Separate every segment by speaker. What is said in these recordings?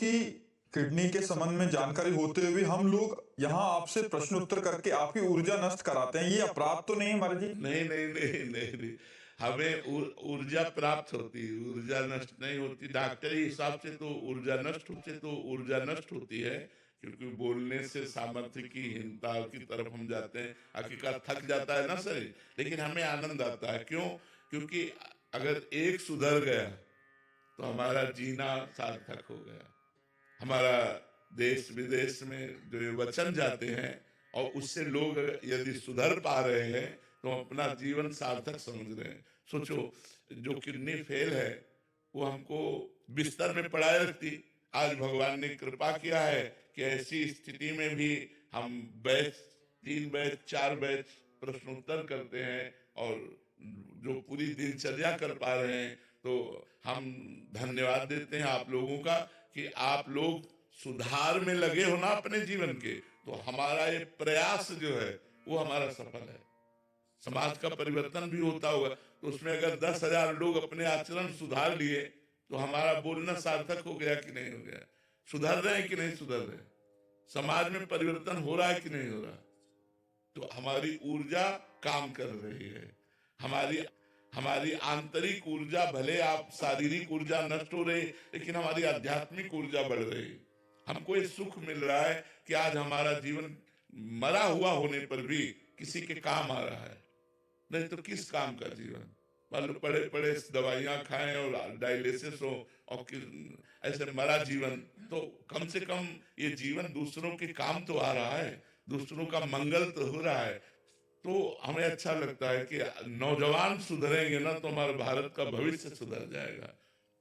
Speaker 1: आपकी किडनी के संबंध में जानकारी होते हुए हम लोग यहाँ आपसे प्रश्न उत्तर करके आपकी ऊर्जा नष्ट कराते हैं, ये अपराध तो नहीं है महाराज जी?
Speaker 2: नहीं नहीं नहीं नहीं नहीं, हमें ऊर्जा प्राप्त होती है, ऊर्जा नष्ट नहीं होती। डॉक्टरी हिसाब से तो ऊर्जा नष्ट होती है, तो ऊर्जा नष्ट होती है क्योंकि बोलने से सामर्थ्य की हीनता की तरफ हम जाते हैं। हकीकत थक जाता है ना शरीर, लेकिन हमें आनंद आता है। क्यों? क्योंकि अगर एक सुधर गया तो हमारा जीना सार्थक हो गया। हमारा देश विदेश में जो ये वचन जाते हैं और उससे लोग यदि सुधर पा रहे हैं तो अपना जीवन सार्थक समझ रहे हैं। सोचो, जो किडनी फेल है वो हमको बिस्तर में पड़ाए रखती, आज भगवान ने कृपा किया है कि ऐसी स्थिति में भी हम बैच 3 बैच 4 बैच प्रश्नोत्तर करते हैं और जो पूरी दिनचर्या कर पा रहे हैं, तो हम धन्यवाद देते हैं आप लोगों का कि आप लोग सुधार में लगे हो ना अपने जीवन के। तो हमारा ये प्रयास जो है वो हमारा सफल है। समाज का परिवर्तन भी होता होगा, तो उसमें अगर 10,000 लोग अपने आचरण सुधार लिए तो हमारा बोलना सार्थक हो गया कि नहीं हो गया? सुधर रहे हैं कि नहीं सुधर रहे? समाज में परिवर्तन हो रहा है कि नहीं हो रहा? तो हमारी ऊर्जा काम कर रही है। हमारी आंतरिक ऊर्जा, भले आप शारीरिक ऊर्जा नष्ट हो रही, लेकिन हमारी आध्यात्मिक ऊर्जा बढ़ रही। हमको ये सुख मिल रहा है कि आज हमारा जीवन मरा हुआ होने पर भी किसी के काम आ रहा है, नहीं तो किस काम का जीवन? मान लो पड़े पड़े दवाइयां खाएं और डायलिसिस हो और ऐसे मरा जीवन, तो कम से कम ये जीवन दूसरों के काम तो आ रहा है, दूसरों का मंगल तो हो रहा है। तो हमें अच्छा लगता है कि नौजवान सुधरेंगे ना तो हमारे भारत का भविष्य सुधर जाएगा।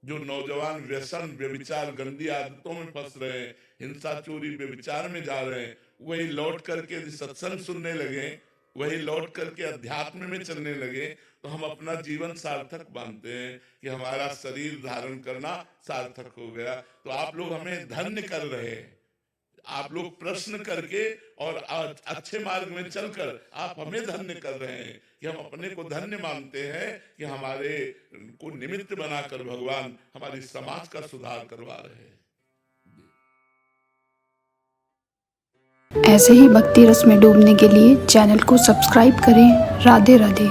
Speaker 2: जो नौजवान व्यसन, व्यभिचार, गंदी आदतों में फंस रहे हैं, हिंसा, चोरी, व्यभिचार में जा रहे हैं, वही लौट करके सत्संग सुनने लगे, वही लौट करके अध्यात्म में चलने लगे, तो हम अपना जीवन सार्थक मानते हैं कि हमारा शरीर धारण करना सार्थक हो गया। तो आप लोग हमें धन्य कर रहे हैं। आप लोग प्रश्न करके और अच्छे मार्ग में चलकर आप हमें धन्य कर रहे हैं कि हम अपने को धन्य मानते हैं कि हमारे को निमित्त बनाकर भगवान हमारी समाज का सुधार करवा रहे हैं।
Speaker 3: ऐसे ही भक्ति रस में डूबने के लिए चैनल को सब्सक्राइब करें। राधे राधे।